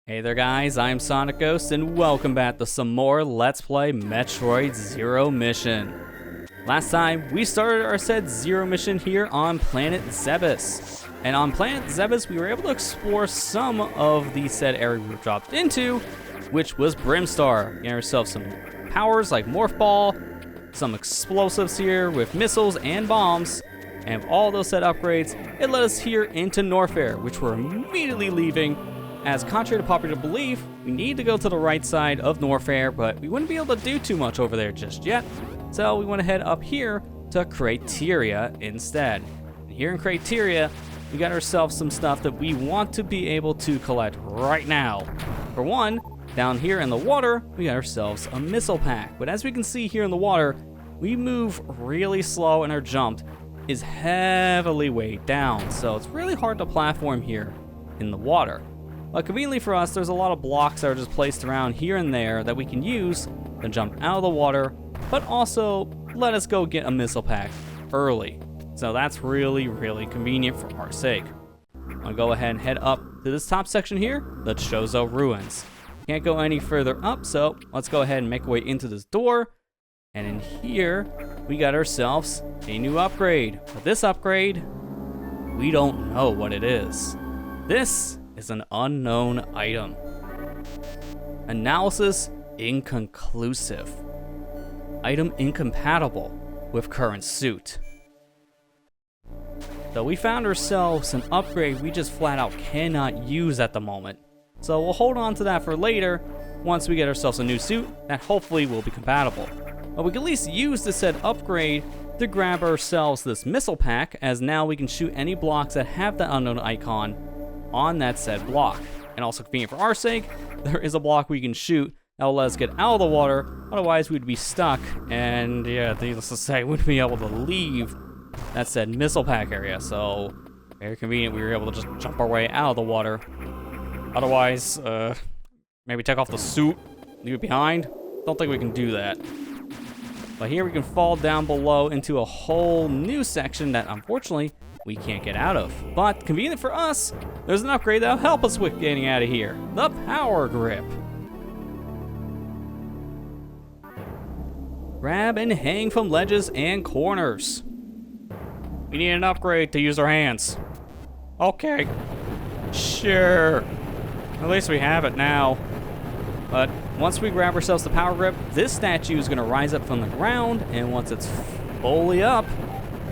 Hey there guys, I'm SonicGhost and welcome back to some more Let's Play Metroid Zero Mission. Last time, we started our said Zero Mission here on planet Zebis. And on planet Zebis, we were able to explore some of the said area we dropped into, which was Brimstar. Getting ourselves some powers like Morph Ball, some explosives here with missiles and bombs, and with all those said upgrades, it led us here into Norfair, which we're immediately leaving. As contrary to popular belief, we need to go to the right side of Norfair, but we wouldn't be able to do too much over there just yet. So we want to head up here to Crateria instead. And here in Crateria, we got ourselves some stuff that we want to be able to collect right now. For one, down here in the water, we got ourselves a missile pack. But as we can see here in the water, we move really slow and our jump is heavily weighed down. So it's really hard to platform here in the water. But conveniently for us, there's a lot of blocks that are just placed around here and there that we can use to jump out of the water, but also let us go get a missile pack early. So that's really, really convenient for our sake. I'll go ahead and head up to this top section here, the Chozo Ruins. Can't go any further up, so let's go ahead and make our way into this door. And in here, we got ourselves a new upgrade. But this upgrade, we don't know what it is. This is an unknown item. Analysis inconclusive. Item incompatible with current suit. So we found ourselves an upgrade we just flat out cannot use at the moment. So we'll hold on to that for later once we get ourselves a new suit that hopefully will be compatible. But we can at least use this said upgrade to grab ourselves this missile pack, as now we can shoot any blocks that have that unknown icon on that said block. And also convenient for our sake, there is a block we can shoot that will let us get out of the water, otherwise we'd be stuck, and yeah, needless to say, wouldn't be able to leave that said missile pack area. So very convenient we were able to just jump our way out of the water. Otherwise, maybe take off the suit, leave it behind. Don't think we can do that. But here we can fall down below into a whole new section that unfortunately we can't get out of. But convenient for us, there's an upgrade that'll help us with getting out of here. The Power Grip. Grab and hang from ledges and corners. We need an upgrade to use our hands. Okay. Sure. At least we have it now. But once we grab ourselves the Power Grip, this statue is going to rise up from the ground, and once it's fully up,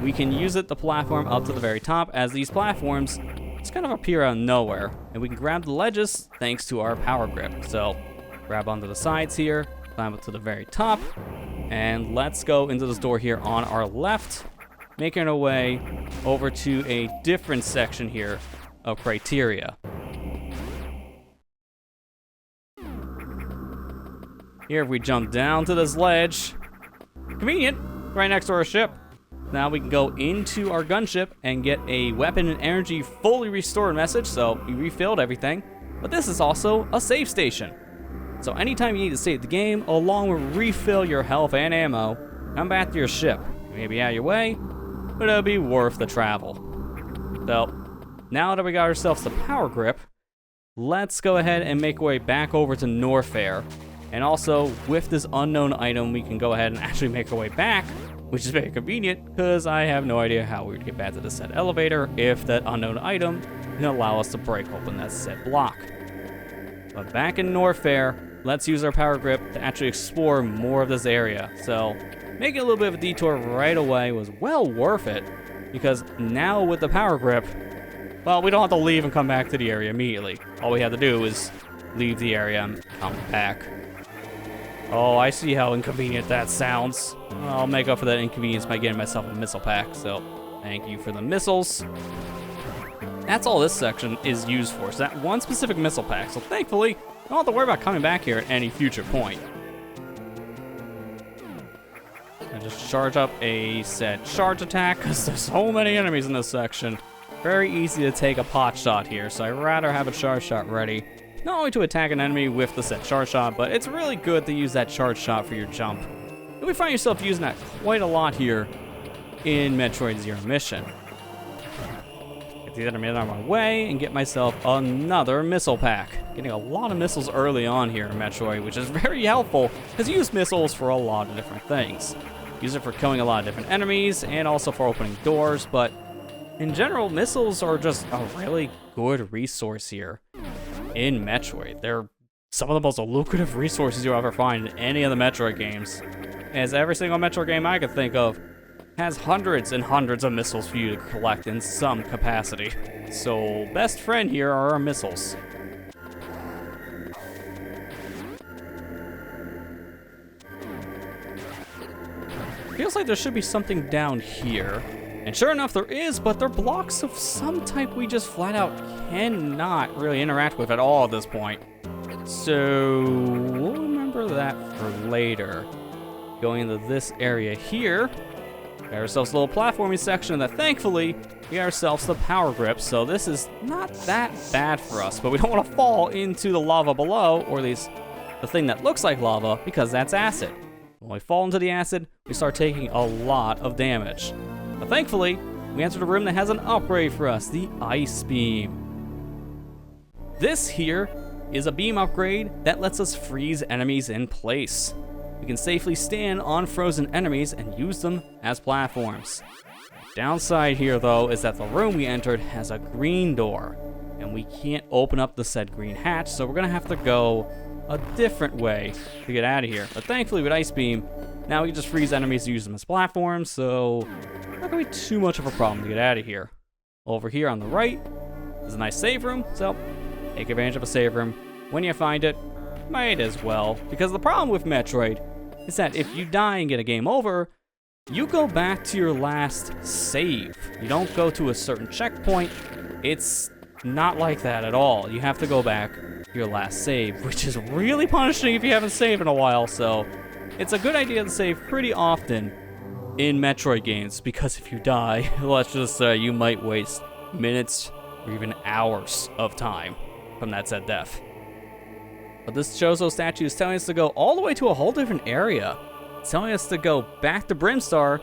we can use it to platform up to the very top, as these platforms just kind of appear out of nowhere. And we can grab the ledges thanks to our Power Grip. So grab onto the sides here, climb up to the very top, and let's go into this door here on our left, making our way over to a different section here of Crateria. Here, if we jump down to this ledge, convenient, right next to our ship. Now we can go into our gunship and get a weapon and energy fully restored message, so we refilled everything. But this is also a save station. So anytime you need to save the game, along with refill your health and ammo, come back to your ship. You may be out of your way, but it'll be worth the travel. So, now that we got ourselves the Power Grip, let's go ahead and make our way back over to Norfair. And also, with this unknown item, we can go ahead and actually make our way back, which is very convenient, because I have no idea how we would get back to the said elevator if that unknown item can allow us to break open that said block. But back in Norfair, let's use our Power Grip to actually explore more of this area. So, making a little bit of a detour right away was well worth it, because now with the Power Grip, well, we don't have to leave and come back to the area immediately. All we have to do is leave the area and come back. Oh, I see how inconvenient that sounds. I'll make up for that inconvenience by getting myself a missile pack, so thank you for the missiles. That's all this section is used for, so that one specific missile pack, so thankfully, I don't have to worry about coming back here at any future point. I just charge up a set charge attack, because there's so many enemies in this section. Very easy to take a pot shot here, so I'd rather have a charge shot ready. Not only to attack an enemy with the set charge shot, but it's really good to use that charge shot for your jump. You'll find yourself using that quite a lot here in Metroid Zero Mission. Get the enemy out of my way and get myself another missile pack. Getting a lot of missiles early on here in Metroid, which is very helpful because you use missiles for a lot of different things. Use it for killing a lot of different enemies and also for opening doors, but in general, missiles are just a really good resource here in Metroid. They're some of the most lucrative resources you'll ever find in any of the Metroid games, as every single Metroid game I could think of has hundreds and hundreds of missiles for you to collect in some capacity. So, best friend here are our missiles. Feels like there should be something down here. And sure enough, there is, but they're blocks of some type we just flat out cannot really interact with at all at this point. So, we'll remember that for later. Going into this area here, got ourselves a little platforming section that thankfully we got ourselves the power grip, so this is not that bad for us, but we don't want to fall into the lava below, or at least the thing that looks like lava, because that's acid. When we fall into the acid, we start taking a lot of damage. But thankfully, we entered a room that has an upgrade for us, the Ice Beam. This here is a beam upgrade that lets us freeze enemies in place. We can safely stand on frozen enemies and use them as platforms. Downside here, though, is that the room we entered has a green door, and we can't open up the said green hatch, so we're gonna have to go a different way to get out of here. But thankfully, with Ice Beam, now we can just freeze enemies and use them as platforms, so not gonna be too much of a problem to get out of here. Over here on the right is a nice save room, so take advantage of a save room. When you find it, might as well, because the problem with Metroid is that if you die and get a game over, you go back to your last save. You don't go to a certain checkpoint. It's not like that at all. You have to go back to your last save, which is really punishing if you haven't saved in a while, so it's a good idea to save pretty often in Metroid games, because if you die, let's just say you might waste minutes or even hours of time from that said death. But this Chozo statue is telling us to go all the way to a whole different area. It's telling us to go back to Brimstar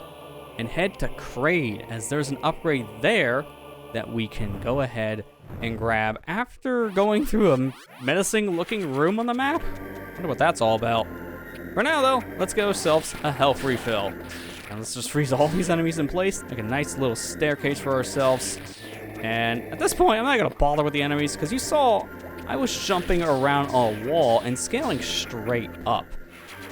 and head to Kraid, as there's an upgrade there that we can go ahead and grab after going through a menacing looking room on the map. I wonder what that's all about. For now though, let's get ourselves a health refill. And let's just freeze all these enemies in place, make a nice little staircase for ourselves. And at this point, I'm not gonna bother with the enemies, because you saw I was jumping around a wall and scaling straight up.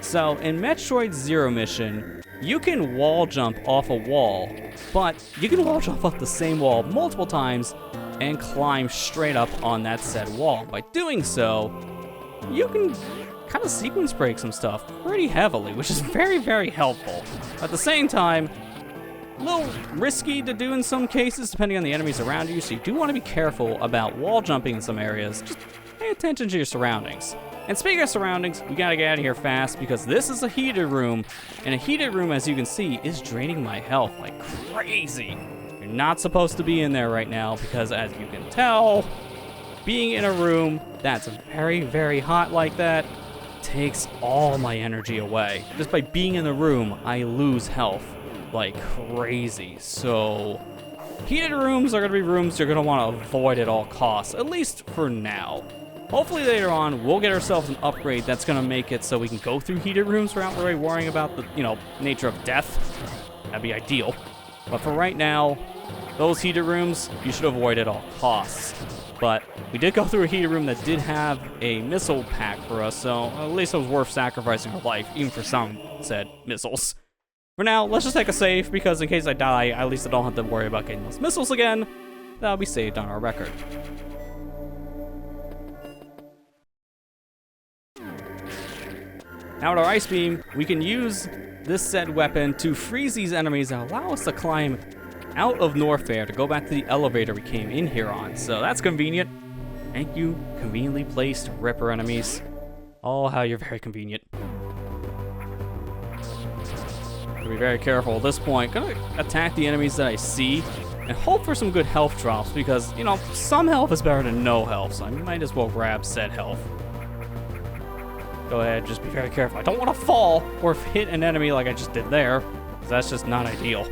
So in Metroid Zero Mission, you can wall jump off a wall, but you can wall jump off the same wall multiple times and climb straight up on that said wall. By doing so, you can kind of sequence break some stuff pretty heavily, which is very, very helpful. At the same time, a little risky to do in some cases, depending on the enemies around you, so you do want to be careful about wall jumping in some areas. Just pay attention to your surroundings. And speaking of surroundings, we gotta get out of here fast, because this is a heated room, and a heated room, as you can see, is draining my health like crazy. You're not supposed to be in there right now, because as you can tell, being in a room that's very, very hot like that takes all my energy away. Just by being in the room, I lose health like crazy. So heated rooms are going to be rooms you're going to want to avoid at all costs, at least for now. Hopefully later on we'll get ourselves an upgrade that's going to make it so we can go through heated rooms without really worrying about the nature of death. That'd be ideal. But for right now, those heated rooms you should avoid at all costs. But we did go through a heated room that did have a missile pack for us, so at least it was worth sacrificing our life, even for some said missiles. For now, let's just take a save, because in case I die, at least I don't have to worry about getting those missiles again. That'll be saved on our record. Now with our Ice Beam, we can use this said weapon to freeze these enemies and allow us to climb out of Norfair to go back to the elevator we came in here on. So that's convenient. Thank you, conveniently placed Ripper enemies. Oh, how you're very convenient. Be very careful at this point. Gonna attack the enemies that I see and hope for some good health drops, because, some health is better than no health, so I might as well grab said health. Go ahead, just be very careful. I don't want to fall or hit an enemy like I just did there, because that's just not ideal.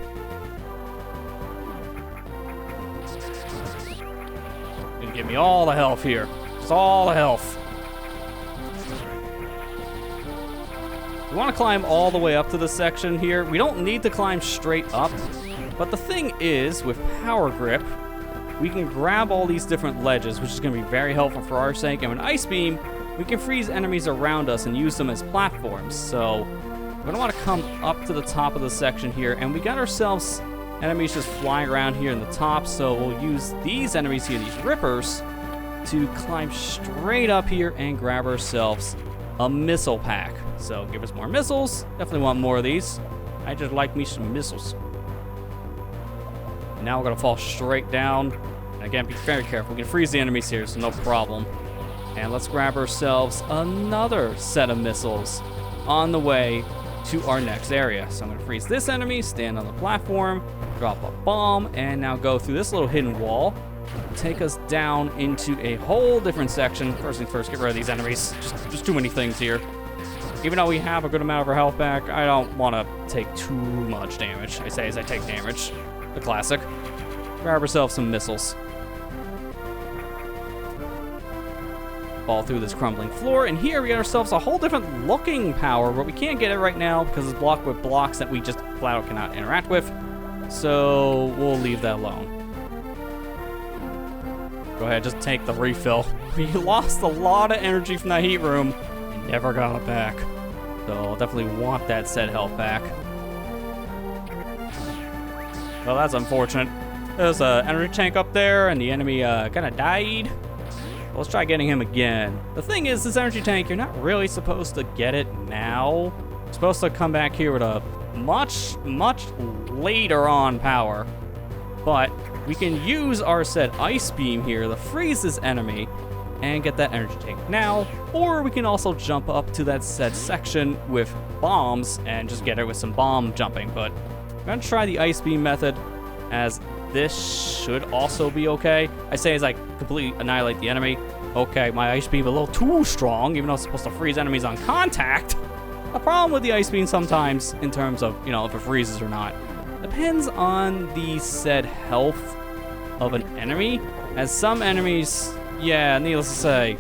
Give me all the health here. Just all the health. We want to climb all the way up to this section here. We don't need to climb straight up. But the thing is, with Power Grip, we can grab all these different ledges, which is going to be very helpful for our sake. And with Ice Beam, we can freeze enemies around us and use them as platforms. So we're going to want to come up to the top of the section here. And we got ourselves enemies just flying around here in the top. So we'll use these enemies here, these Rippers, to climb straight up here and grab ourselves a missile pack. So give us more missiles. Definitely want more of these. I just like me some missiles. And now we're going to fall straight down. And again, be very careful. We can freeze the enemies here, so no problem. And let's grab ourselves another set of missiles on the way to our next area. So I'm going to freeze this enemy, stand on the platform, drop a bomb, and now go through this little hidden wall. Take us down into a whole different section. First things first, get rid of these enemies. Just too many things here. Even though we have a good amount of our health back, I don't want to take too much damage. I say as I take damage. The classic. Grab ourselves some missiles. Fall through this crumbling floor, and here we get ourselves a whole different looking power, but we can't get it right now because it's blocked with blocks that we just flat out cannot interact with. So we'll leave that alone. Go ahead, just take the refill. We lost a lot of energy from that heat room and never got it back. So I'll definitely want that said health back. Well, that's unfortunate. There's an energy tank up there and the enemy kind of died. Well, let's try getting him again. The thing is, this energy tank, you're not really supposed to get it now. You're supposed to come back here with a much later on power. But we can use our said Ice Beam here to freeze this enemy and get that energy tank now, or we can also jump up to that said section with bombs and just get it with some bomb jumping. But I'm gonna try the Ice Beam method, as this should also be okay. I say as I completely annihilate the enemy. Okay, my Ice Beam a little too strong, even though it's supposed to freeze enemies on contact. A problem with the Ice Beam sometimes, in terms of, you know, if it freezes or not, depends on the said health of an enemy, as some enemies, yeah, needless to say,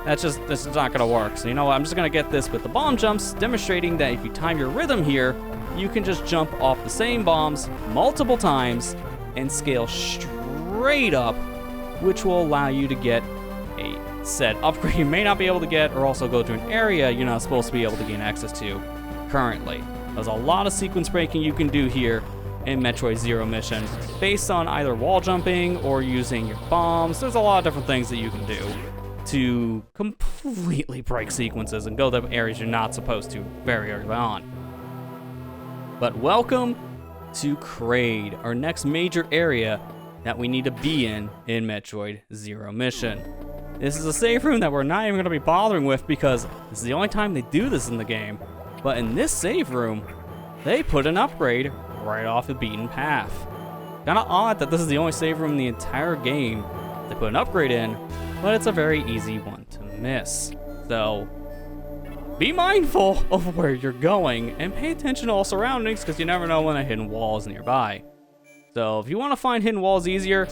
this is not gonna work. So you know what, I'm just gonna get this with the bomb jumps, demonstrating that if you time your rhythm here, you can just jump off the same bombs multiple times and scale straight up, which will allow you to get a said upgrade you may not be able to get, or also go to an area you're not supposed to be able to gain access to currently. There's a lot of sequence breaking you can do here in Metroid Zero Mission, based on either wall jumping or using your bombs. There's a lot of different things that you can do to completely break sequences and go to areas you're not supposed to very early on. But welcome to Kraid, our next major area that we need to be in Metroid Zero Mission. This is a save room that we're not even going to be bothering with because this is the only time they do this in the game. But in this save room, they put an upgrade right off the beaten path. Kinda odd that this is the only save room in the entire game they put an upgrade in, but it's a very easy one to miss. So be mindful of where you're going and pay attention to all surroundings, because you never know when a hidden wall is nearby. So if you want to find hidden walls easier,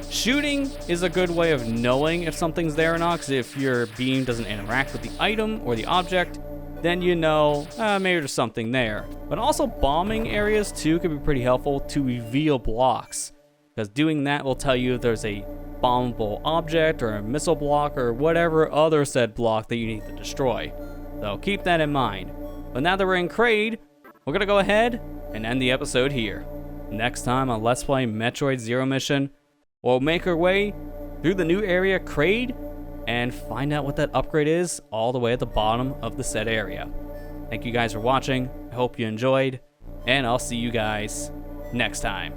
shooting is a good way of knowing if something's there or not, because if your beam doesn't interact with the item or the object, then you know, maybe there's something there. But also bombing areas too can be pretty helpful to reveal blocks, because doing that will tell you if there's a bombable object or a missile block or whatever other said block that you need to destroy. So keep that in mind. But now that we're in Kraid, we're gonna go ahead and end the episode here. Next time on Let's Play Metroid Zero Mission, we'll make our way through the new area Kraid and find out what that upgrade is all the way at the bottom of the said area. Thank you guys for watching. I hope you enjoyed, and I'll see you guys next time.